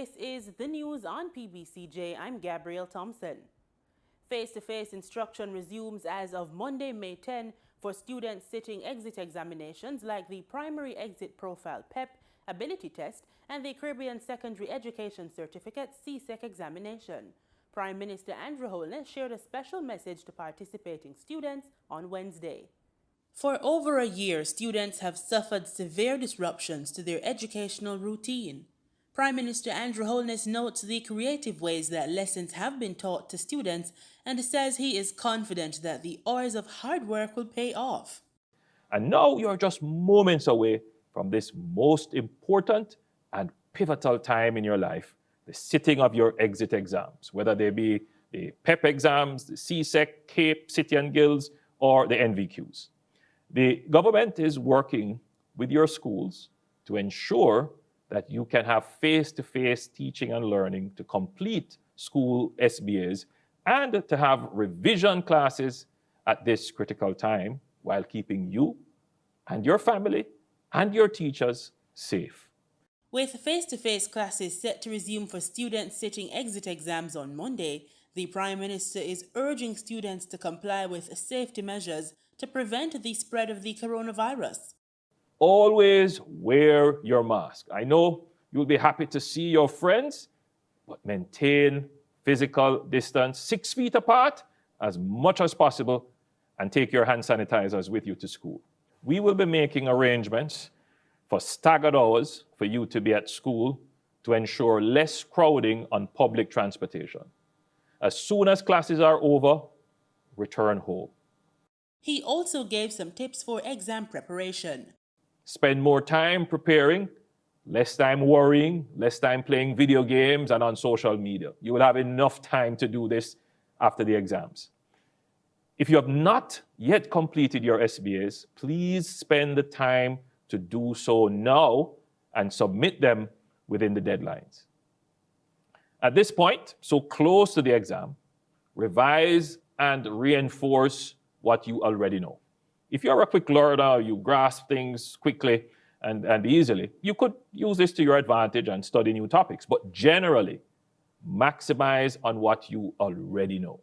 This is the news on PBCJ. I'm Gabrielle Thompson. Face-to-face instruction resumes as of Monday, May 10 for students sitting exit examinations like the Primary Exit Profile PEP Ability Test and the Caribbean Secondary Education Certificate CSEC examination. Prime Minister Andrew Holness shared a special message to participating students on Wednesday. For over a year, students have suffered severe disruptions to their educational routine. Prime Minister Andrew Holness notes the creative ways that lessons have been taught to students and says he is confident that the hours of hard work will pay off. And now you're just moments away from this most important and pivotal time in your life, the sitting of your exit exams, whether they be the PEP exams, the CSEC, CAPE, City and Guilds, or the NVQs. The government is working with your schools to ensure that you can have face-to-face teaching and learning to complete school SBAs and to have revision classes at this critical time while keeping you and your family and your teachers safe. With face-to-face classes set to resume for students sitting exit exams on Monday, the Prime Minister is urging students to comply with safety measures to prevent the spread of the coronavirus. Always wear your mask. I know you'll be happy to see your friends, but maintain physical distance 6 feet apart as much as possible and take your hand sanitizers with you to school. We will be making arrangements for staggered hours for you to be at school to ensure less crowding on public transportation. As soon as classes are over, return home. He also gave some tips for exam preparation. Spend more time preparing, less time worrying, less time playing video games and on social media. You will have enough time to do this after the exams. If you have not yet completed your SBAs, please spend the time to do so now and submit them within the deadlines. At this point, so close to the exam, revise and reinforce what you already know. If you're a quick learner, you grasp things quickly and easily, you could use this to your advantage and study new topics. But generally, maximize on what you already know.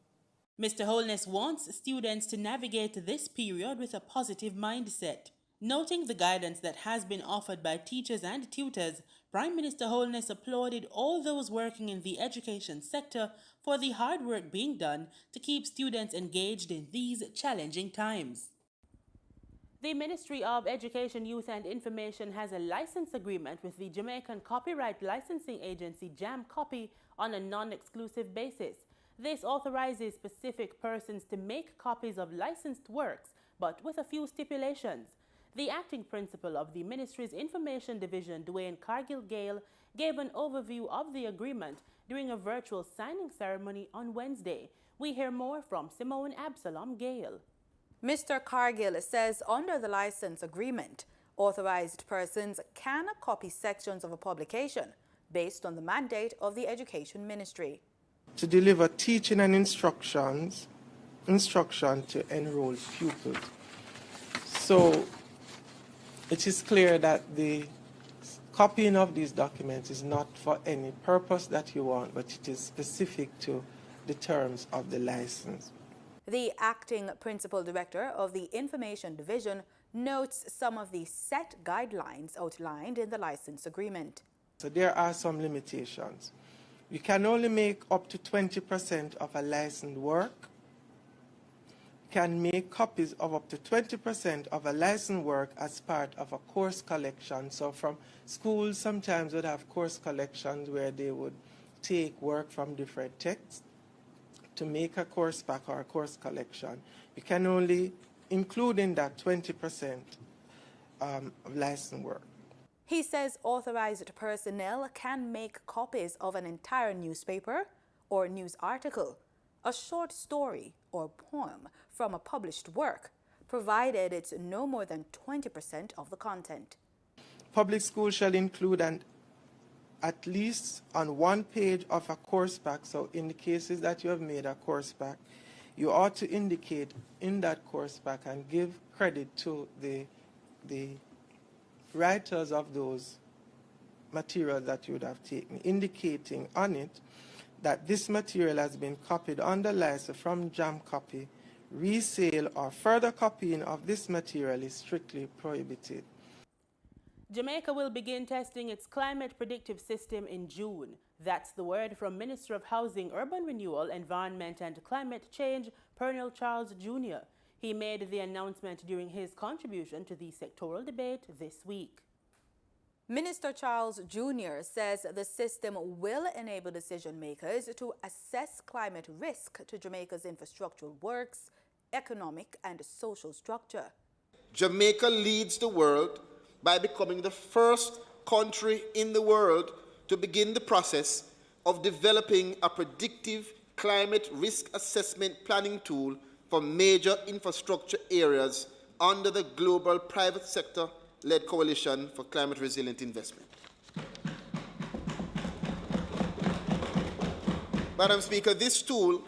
Mr. Holness wants students to navigate this period with a positive mindset. Noting the guidance that has been offered by teachers and tutors, Prime Minister Holness applauded all those working in the education sector for the hard work being done to keep students engaged in these challenging times. The Ministry of Education, Youth and Information has a license agreement with the Jamaican copyright licensing agency JamCopy on a non-exclusive basis. This authorizes specific persons to make copies of licensed works, but with a few stipulations. The acting principal of the ministry's information division, Dwayne Cargill-Gale, gave an overview of the agreement during a virtual signing ceremony on Wednesday. We hear more from Simone Absalom-Gale. Mr. Cargill says under the license agreement, authorized persons can copy sections of a publication based on the mandate of the Education Ministry. To deliver teaching and instruction to enrolled pupils. So it is clear that the copying of these documents is not for any purpose that you want, but it is specific to the terms of the license. The acting principal director of the Information Division notes some of the set guidelines outlined in the license agreement. So there are some limitations. You can only make up to 20% of a licensed work. Can make copies of up to 20% of a licensed work as part of a course collection. So from schools sometimes would have course collections where they would take work from different texts to make a course pack or a course collection. You can only include in that 20% of licensed work. He says authorized personnel can make copies of an entire newspaper or news article, a short story or poem from a published work, provided it's no more than 20% of the content. Public schools shall include at least on one page of a course pack. So in the cases that you have made a course pack, you ought to indicate in that course pack and give credit to the writers of those material that you would have taken, indicating on it that this material has been copied under license from Jam Copy. Resale or further copying of this material is strictly prohibited. Jamaica will begin testing its climate predictive system in June. That's the word from Minister of Housing, Urban Renewal, Environment and Climate Change, Pernell Charles Jr. He made the announcement during his contribution to the sectoral debate this week. Minister Charles Jr. says the system will enable decision makers to assess climate risk to Jamaica's infrastructural works, economic and social structure. Jamaica leads the world by becoming the first country in the world to begin the process of developing a predictive climate risk assessment planning tool for major infrastructure areas under the global private sector-led Coalition for Climate Resilient Investment. Madam Speaker, this tool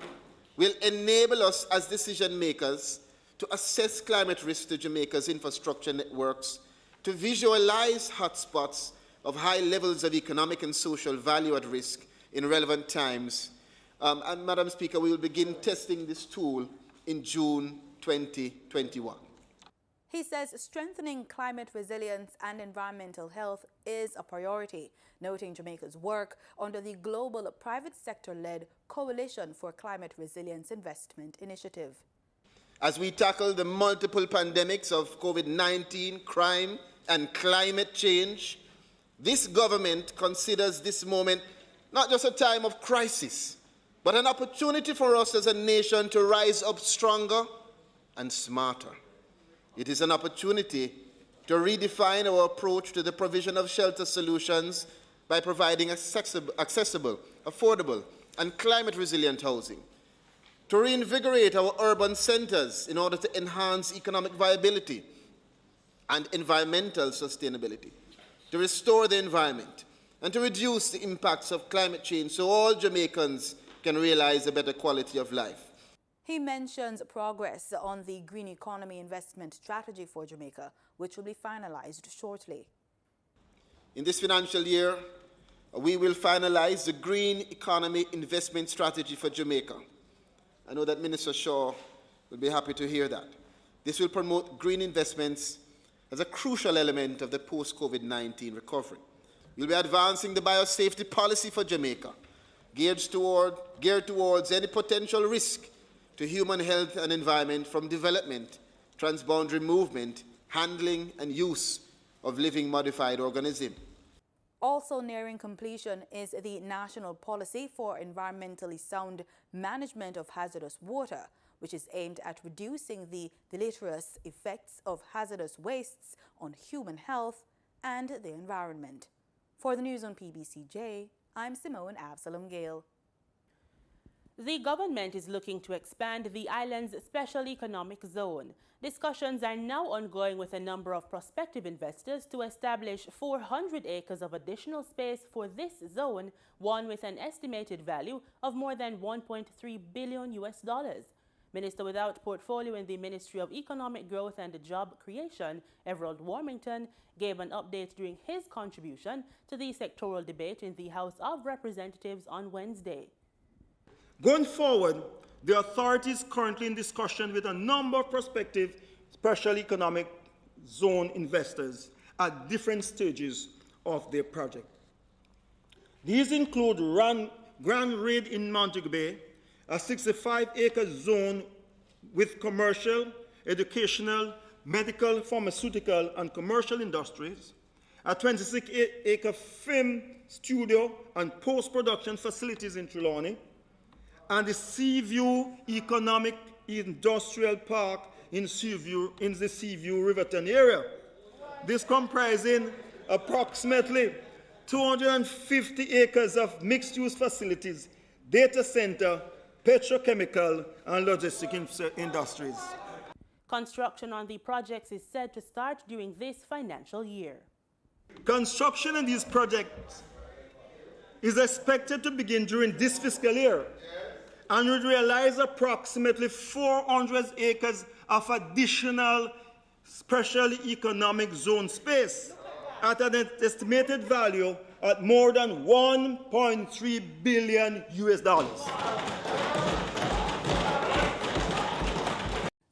will enable us as decision makers to assess climate risk to Jamaica's infrastructure networks, to visualize hotspots of high levels of economic and social value at risk in relevant times. And Madam Speaker, we will begin testing this tool in June 2021. He says strengthening climate resilience and environmental health is a priority, noting Jamaica's work under the global private sector-led Coalition for Climate Resilience Investment Initiative. As we tackle the multiple pandemics of COVID-19, crime, and climate change, this government considers this moment not just a time of crisis, but an opportunity for us as a nation to rise up stronger and smarter. It is an opportunity to redefine our approach to the provision of shelter solutions by providing accessible, affordable, and climate-resilient housing, to reinvigorate our urban centers in order to enhance economic viability and environmental sustainability, to restore the environment, and to reduce the impacts of climate change so all Jamaicans can realize a better quality of life. He mentions progress on the green economy investment strategy for Jamaica, which will be finalized shortly. In this financial year, we will finalize the green economy investment strategy for Jamaica. I know that Minister Shaw will be happy to hear that. This will promote green investments as a crucial element of the post-COVID-19 recovery. We'll be advancing the biosafety policy for Jamaica, geared towards any potential risk to human health and environment from development, transboundary movement, handling, and use of living modified organisms. Also nearing completion is the National Policy for Environmentally Sound Management of Hazardous Water, which is aimed at reducing the deleterious effects of hazardous wastes on human health and the environment. For the news on PBCJ, I'm Simone Absalom Gale. The government is looking to expand the island's special economic zone. Discussions are now ongoing with a number of prospective investors to establish 400 acres of additional space for this zone, one with an estimated value of more than $1.3 billion. Minister without portfolio in the Ministry of Economic Growth and Job Creation, Everald Warmington, gave an update during his contribution to the sectoral debate in the House of Representatives on Wednesday. Going forward, the authority is currently in discussion with a number of prospective special economic zone investors at different stages of their project. These include Grand Raid in Montego Bay, a 65-acre zone with commercial, educational, medical, pharmaceutical, and commercial industries, a 26-acre film, studio, and post-production facilities in Trelawney, and the Seaview Economic Industrial Park in the Seaview Riverton area. This comprising approximately 250 acres of mixed-use facilities, data center, petrochemical, and logistic industries. Construction on the projects is said to start during this financial year. Construction on these projects is expected to begin during this fiscal year and would realize approximately 400 acres of additional special economic zone space. at an estimated value at more than $1.3 billion US.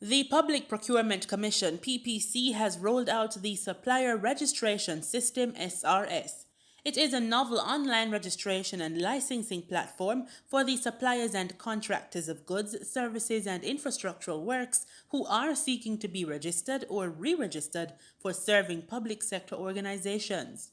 The Public Procurement Commission, PPC, has rolled out the Supplier Registration System, SRS. It is a novel online registration and licensing platform for the suppliers and contractors of goods, services, and infrastructural works who are seeking to be registered or re-registered for serving public sector organizations.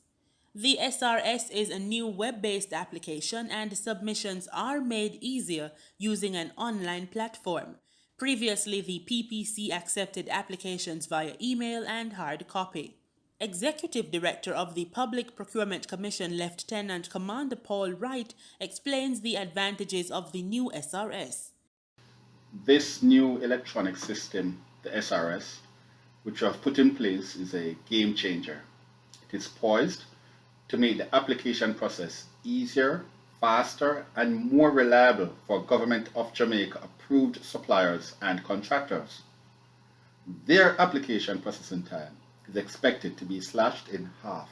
The SRS is a new web-based application and submissions are made easier using an online platform. Previously, the PPC accepted applications via email and hard copy. Executive Director of the Public Procurement Commission, Lieutenant Commander Paul Wright, explains the advantages of the new SRS. This new electronic system, the SRS, which we have put in place, is a game changer. It is poised to make the application process easier, faster, and more reliable for Government of Jamaica approved suppliers and contractors. Their application processing time is expected to be slashed in half.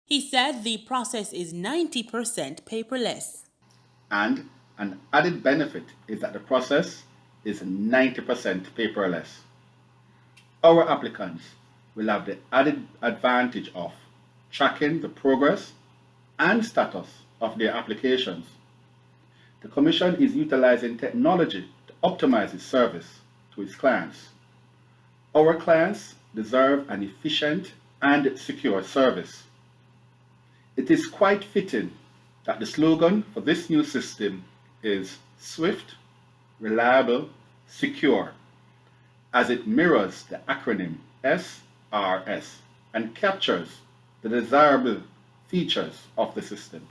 He said the process is 90% paperless. And an added benefit is that the process is 90% paperless. Our applicants will have the added advantage of tracking the progress and status of their applications. The Commission is utilizing technology to optimize its service to its clients. Our clients deserve an efficient and secure service. It is quite fitting that the slogan for this new system is swift, reliable, secure, as it mirrors the acronym SRS and captures the desirable features of the system.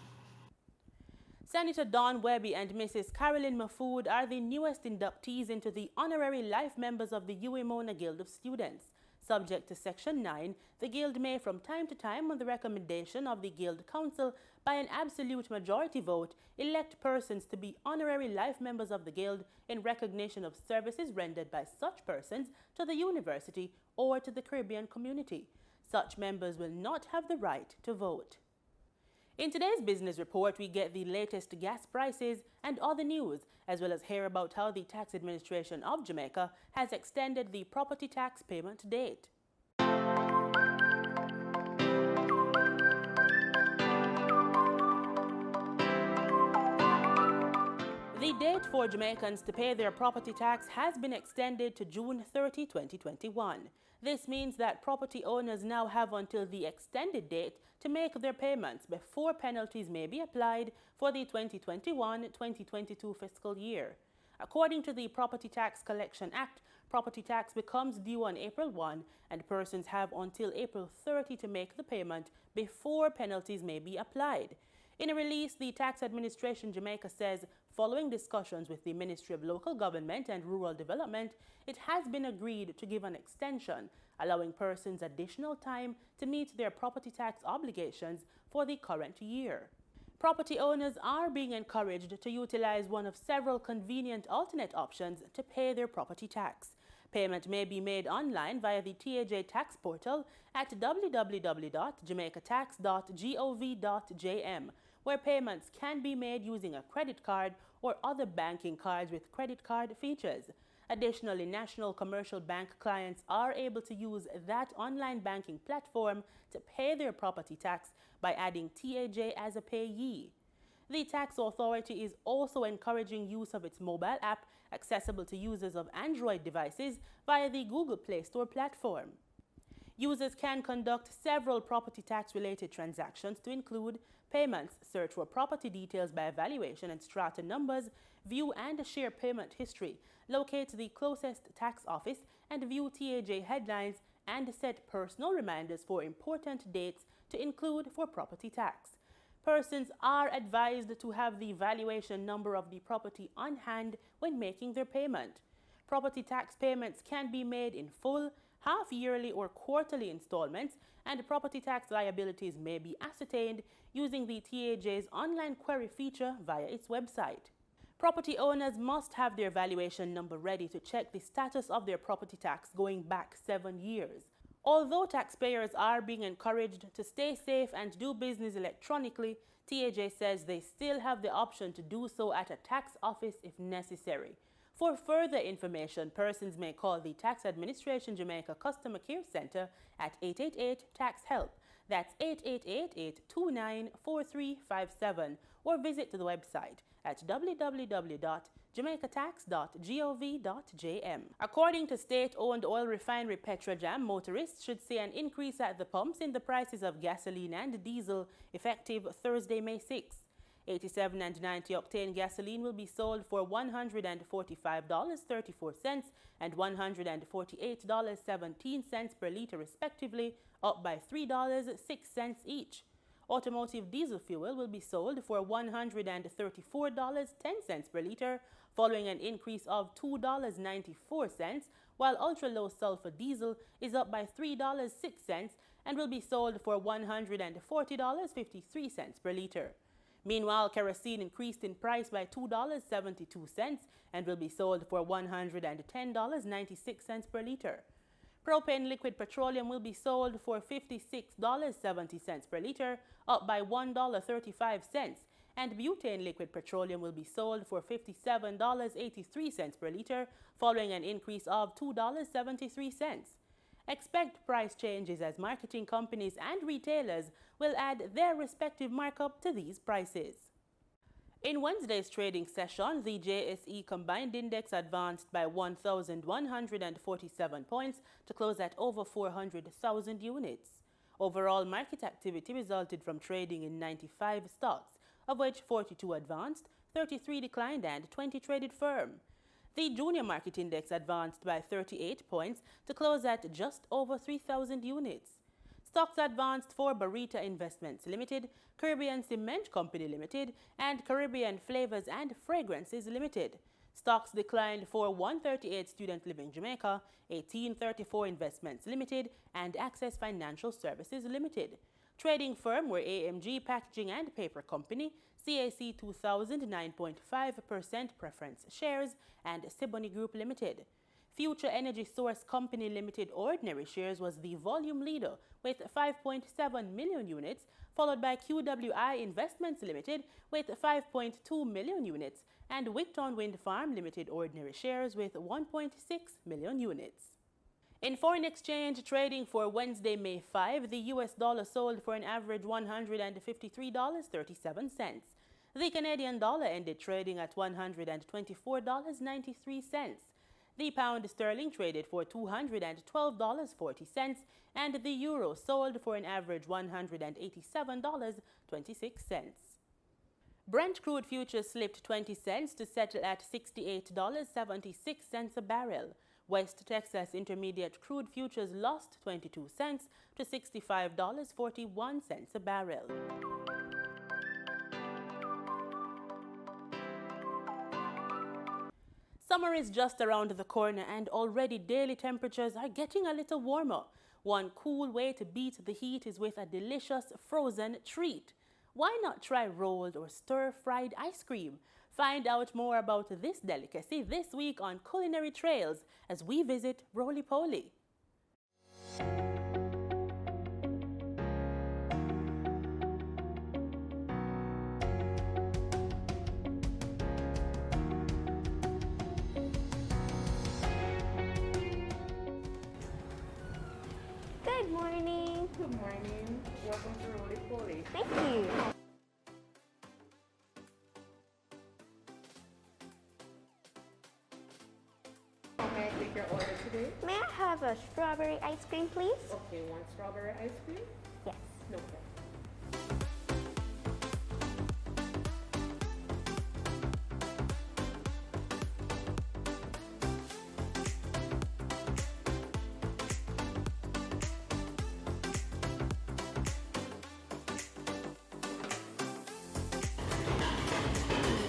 Senator Don Webby and Mrs. Carolyn Mahfood are the newest inductees into the Honorary Life Members of the UEMONA Guild of Students. Subject to Section 9, the Guild may from time to time, on the recommendation of the Guild Council, by an absolute majority vote, elect persons to be Honorary Life Members of the Guild in recognition of services rendered by such persons to the university or to the Caribbean community. Such members will not have the right to vote. In today's business report, we get the latest gas prices and other news, as well as hear about how the Tax Administration of Jamaica has extended the property tax payment date. The date for Jamaicans to pay their property tax has been extended to June 30, 2021. This means that property owners now have until the extended date to make their payments before penalties may be applied for the 2021-2022 fiscal year. According to the Property Tax Collection Act, property tax becomes due on April 1 and persons have until April 30 to make the payment before penalties may be applied. In a release, the Tax Administration Jamaica says, following discussions with the Ministry of Local Government and Rural Development, it has been agreed to give an extension, allowing persons additional time to meet their property tax obligations for the current year. Property owners are being encouraged to utilize one of several convenient alternate options to pay their property tax. Payment may be made online via the TAJ tax portal at www.jamaicatax.gov.jm, where payments can be made using a credit card or other banking cards with credit card features. Additionally, National Commercial Bank clients are able to use that online banking platform to pay their property tax by adding TAJ as a payee. The tax authority is also encouraging use of its mobile app, accessible to users of Android devices via the Google Play Store platform. Users can conduct several property tax-related transactions to include payments, search for property details by evaluation and strata numbers, view and share payment history, locate the closest tax office and view TAJ headlines, and set personal reminders for important dates to include for property tax. Persons are advised to have the valuation number of the property on hand when making their payment. Property tax payments can be made in full, half-yearly or quarterly installments, and property tax liabilities may be ascertained using the TAJ's online query feature via its website. Property owners must have their valuation number ready to check the status of their property tax going back 7 years. Although taxpayers are being encouraged to stay safe and do business electronically, TAJ says they still have the option to do so at a tax office if necessary. For further information, persons may call the Tax Administration Jamaica Customer Care Center at 888-TAX-HELP. That's 888-829-4357, or visit the website at www.jamaicatax.gov.jm. According to state-owned oil refinery Petrojam, motorists should see an increase at the pumps in the prices of gasoline and diesel effective Thursday, May 6. 87 and 90 octane gasoline will be sold for $145.34 and $148.17 per liter respectively, up by $3.06 each. Automotive diesel fuel will be sold for $134.10 per liter, following an increase of $2.94, while ultra-low sulfur diesel is up by $3.06 and will be sold for $140.53 per liter. Meanwhile, kerosene increased in price by $2.72 and will be sold for $110.96 per liter. Propane liquid petroleum will be sold for $56.70 per liter, up by $1.35, and butane liquid petroleum will be sold for $57.83 per liter, following an increase of $2.73. Expect price changes as marketing companies and retailers will add their respective markup to these prices. In Wednesday's trading session, the JSE Combined Index advanced by 1,147 points to close at over 400,000 units. Overall market activity resulted from trading in 95 stocks, of which 42 advanced, 33 declined, and 20 traded firm. The Junior Market Index advanced by 38 points to close at just over 3,000 units. Stocks advanced for Barita Investments Limited, Caribbean Cement Company Limited, and Caribbean Flavors and Fragrances Limited. Stocks declined for 138 Student Living Jamaica, 1834 Investments Limited, and Access Financial Services Limited. Trading firm were AMG Packaging and Paper Company, CAC 2000 9.5% preference shares, and Siboney Group Limited. Future Energy Source Company Limited ordinary shares was the volume leader with 5.7 million units, followed by QWI Investments Limited with 5.2 million units, and Wigton Wind Farm Limited ordinary shares with 1.6 million units. In foreign exchange trading for Wednesday, May 5, the US dollar sold for an average $153.37. The Canadian dollar ended trading at $124.93. The pound sterling traded for $212.40, and the euro sold for an average $187.26. Brent crude futures slipped 20 cents to settle at $68.76 a barrel. West Texas Intermediate crude futures lost 22 cents to $65.41 a barrel. Summer is just around the corner, and already daily temperatures are getting a little warmer. One cool way to beat the heat is with a delicious frozen treat. Why not try rolled or stir-fried ice cream? Find out more about this delicacy this week on Culinary Trails as we visit Roly-Poly. Good morning. Good morning. Welcome to Roly-Poly. Thank you. May I take your order today? May I have a strawberry ice cream, please? Okay, one strawberry ice cream? Yes. No problem.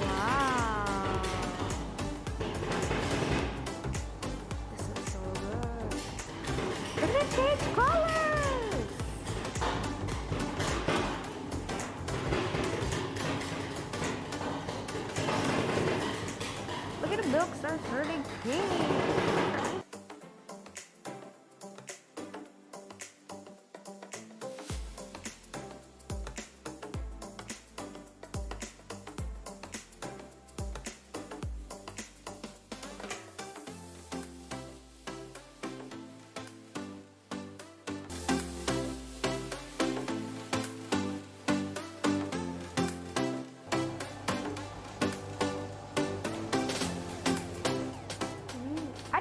Wow. This looks so good. Look at it change colors. Look at the milk start turning pink.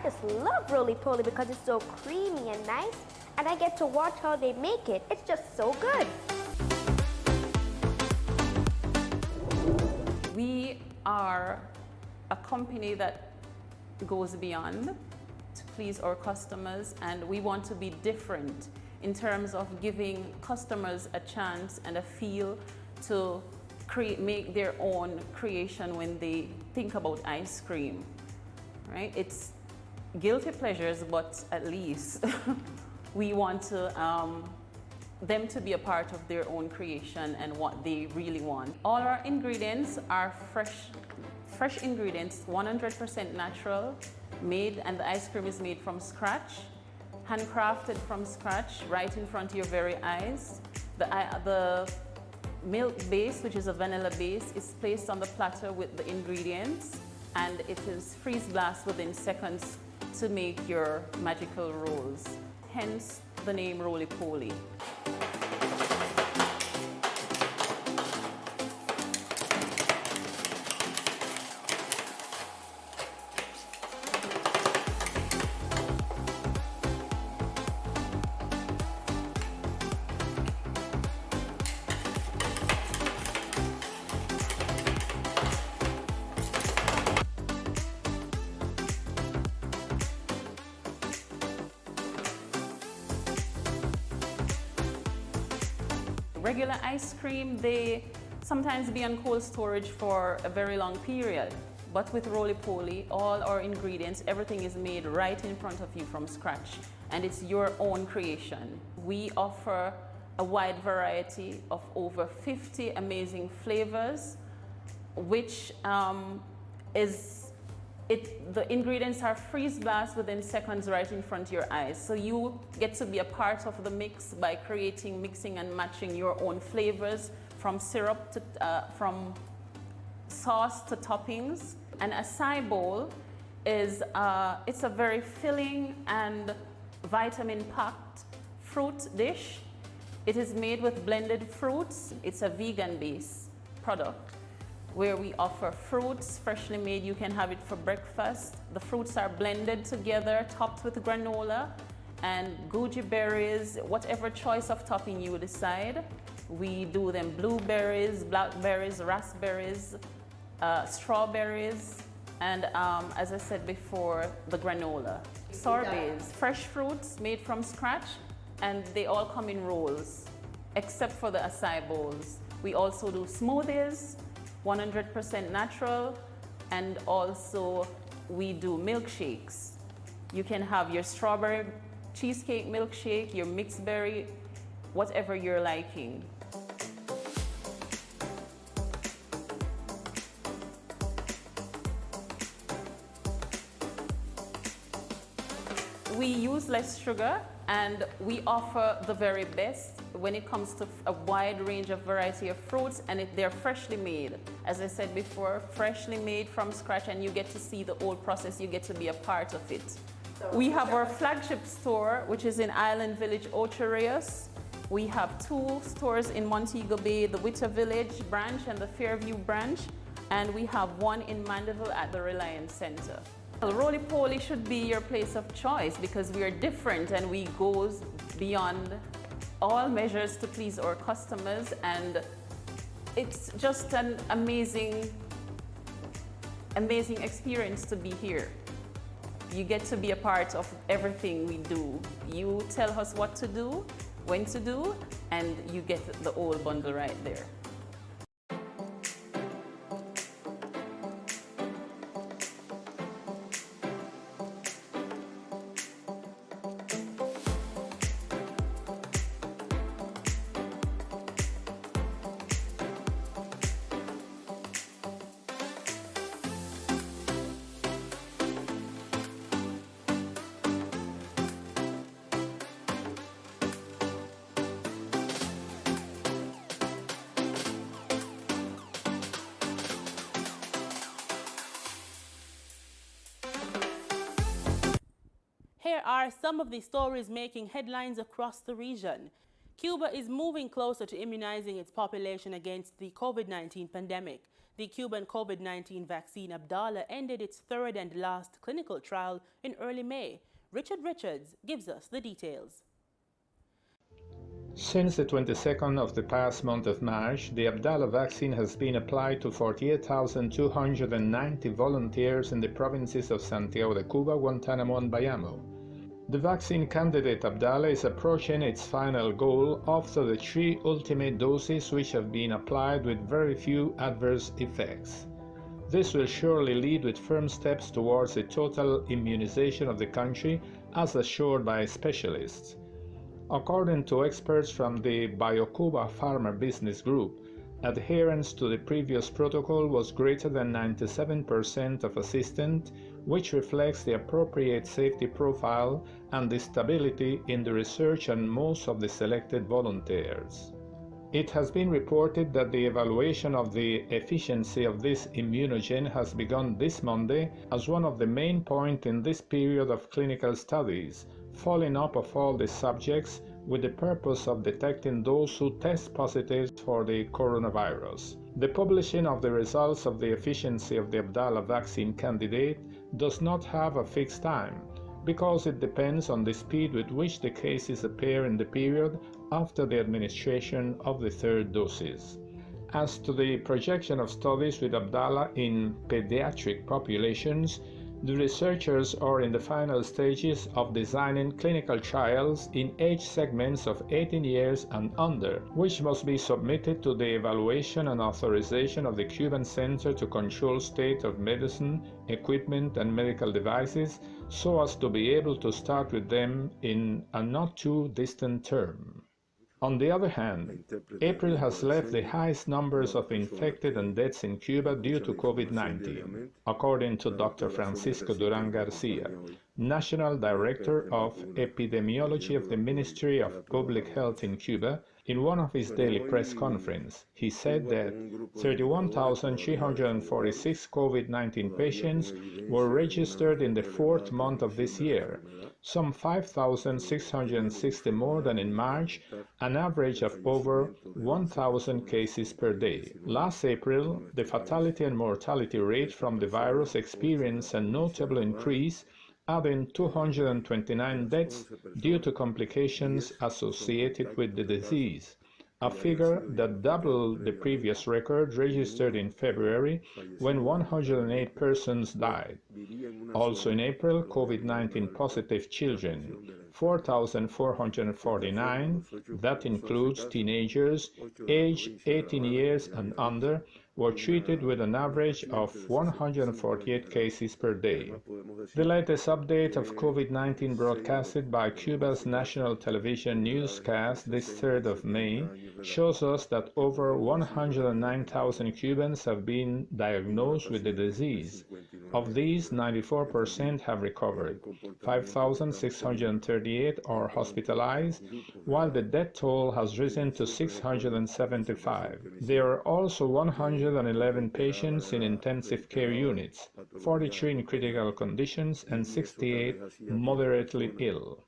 just love roly-poly because it's so creamy and nice, and I get to watch how they make it. It's just so good. We are a company that goes beyond to please our customers, and we want to be different in terms of giving customers a chance and a feel to make their own creation when they think about ice cream, right? It's guilty pleasures, but at least we want to, them to be a part of their own creation and what they really want. All our ingredients are fresh ingredients, 100% natural, made, and the ice cream is made from scratch, handcrafted from scratch, right in front of your very eyes. The milk base, which is a vanilla base, is placed on the platter with the ingredients, and it is freeze blast within seconds to make your magical rolls. Hence the name roly-poly. Regular ice cream, they sometimes be on cold storage for a very long period. But with roly-poly, all our ingredients, everything is made right in front of you from scratch, and it's your own creation. We offer a wide variety of over 50 amazing flavors, which the ingredients are freeze blast within seconds right in front of your eyes. So you get to be a part of the mix by mixing and matching your own flavors, from syrup to, from sauce to toppings. An acai bowl is, it's a very filling and vitamin-packed fruit dish. It is made with blended fruits. It's a vegan-based product, where we offer fruits freshly made. You can have it for breakfast. The fruits are blended together, topped with granola and goji berries, whatever choice of topping you decide. We do them blueberries, blackberries, raspberries, strawberries, and as I said before, the granola. Sorbets, fresh fruits made from scratch, and they all come in rolls, except for the acai bowls. We also do smoothies, 100% natural, and also we do milkshakes. You can have your strawberry cheesecake milkshake, your mixed berry, whatever you're liking. We use less sugar, and we offer the very best when it comes to a wide range of variety of fruits, and they're freshly made. As I said before, freshly made from scratch, and you get to see the whole process. You get to be a part of it. We have our flagship store, which is in Island Village, Ocho Rios. We have 2 stores in Montego Bay, the Witter Village branch and the Fairview branch, and we have 1 in Mandeville at the Reliance Center. Roly-poly should be your place of choice because we are different and we go beyond all measures to please our customers, and it's just an amazing experience to be here. You get to be a part of everything we do. You tell us what to do, when to do, and you get the whole bundle right there. Here are some of the stories making headlines across the region. Cuba is moving closer to immunizing its population against the COVID-19 pandemic. The Cuban COVID-19 vaccine Abdalla ended its third and last clinical trial in early May. Richard Richards gives us the details. Since the 22nd of the past month of March, the Abdalla vaccine has been applied to 48,290 volunteers in the provinces of Santiago de Cuba, Guantanamo, and Bayamo. The vaccine candidate Abdalla is approaching its final goal after the 3 ultimate doses which have been applied with very few adverse effects. This will surely lead with firm steps towards a total immunization of the country, as assured by specialists. According to experts from the BioCuba Pharma Business Group, adherence to the previous protocol was greater than 97% of assistance, which reflects the appropriate safety profile and the stability in the research and most of the selected volunteers. It has been reported that the evaluation of the efficiency of this immunogen has begun this Monday as one of the main points in this period of clinical studies, following up of all the subjects with the purpose of detecting those who test positive for the coronavirus. The publishing of the results of the efficiency of the Abdalla vaccine candidate does not have a fixed time, because it depends on the speed with which the cases appear in the period after the administration of the third doses. As to the projection of studies with Abdalla in pediatric populations, the researchers are in the final stages of designing clinical trials in age segments of 18 years and under, which must be submitted to the evaluation and authorization of the Cuban Center to Control State of Medicine, Equipment and Medical Devices, so as to be able to start with them in a not too distant term. On the other hand, April has left the highest numbers of infected and deaths in Cuba due to COVID-19, according to Dr. Francisco Duran Garcia, National Director of Epidemiology of the Ministry of Public Health in Cuba. In one of his daily press conferences, he said that 31,346 COVID-19 patients were registered in the fourth month of this year, some 5,660 more than in March, an average of over 1,000 cases per day. Last April, the fatality and mortality rate from the virus experienced a notable increase, adding 229 deaths due to complications associated with the disease, a figure that doubled the previous record registered in February when 108 persons died. Also in April, COVID-19 positive children, 4,449, that includes teenagers aged 18 years and under, were treated with an average of 148 cases per day. The latest update of COVID-19 broadcasted by Cuba's national television newscast this 3rd of May shows us that over 109,000 Cubans have been diagnosed with the disease. Of these, 94% have recovered, 5,638 are hospitalized, while the death toll has risen to 675. There are also 111 patients in intensive care units, 43 in critical conditions, and 68 moderately ill.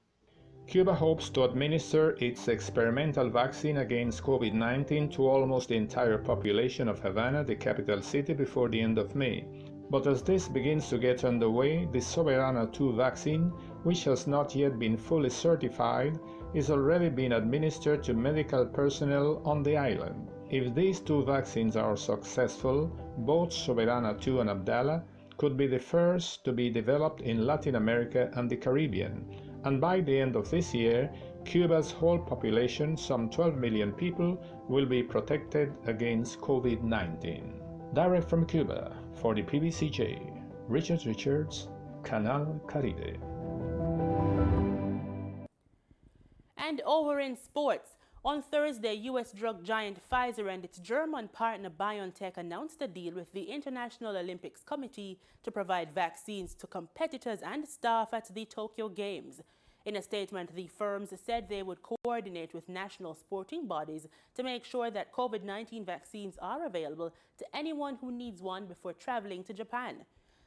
Cuba hopes to administer its experimental vaccine against COVID-19 to almost the entire population of Havana, the capital city, before the end of May. But as this begins to get underway, the Soberana 2 vaccine, which has not yet been fully certified, is already being administered to medical personnel on the island. If these 2 vaccines are successful, both Soberana 2 and Abdalla could be the first to be developed in Latin America and the Caribbean, and by the end of this year, Cuba's whole population, some 12 million people, will be protected against COVID-19. Direct from Cuba, for the PBCJ, Richard Richards, Canal Caribe. And over in sports, on Thursday, U.S. drug giant Pfizer and its German partner Biotech announced a deal with the International Olympics Committee to provide vaccines to competitors and staff at the Tokyo Games. In a statement, the firms said they would coordinate with national sporting bodies to make sure that COVID-19 vaccines are available to anyone who needs one before traveling to Japan.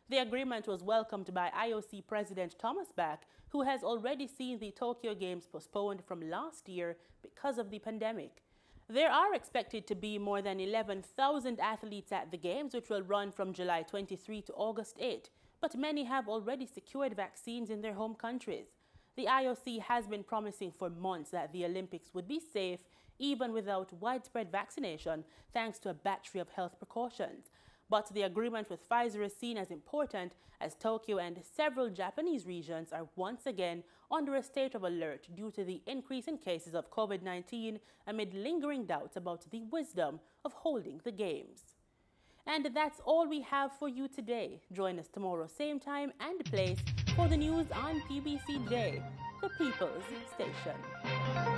The agreement was welcomed by IOC President Thomas Bach, who has already seen the Tokyo Games postponed from last year because of the pandemic. There are expected to be more than 11,000 athletes at the Games, which will run from July 23 to August 8, but many have already secured vaccines in their home countries. The IOC has been promising for months that the Olympics would be safe even without widespread vaccination, thanks to a battery of health precautions. But the agreement with Pfizer is seen as important as Tokyo and several Japanese regions are once again under a state of alert due to the increase in cases of COVID-19 amid lingering doubts about the wisdom of holding the Games. And that's all we have for you today. Join us tomorrow, same time and place, for the news on PBCJ, the People's Station.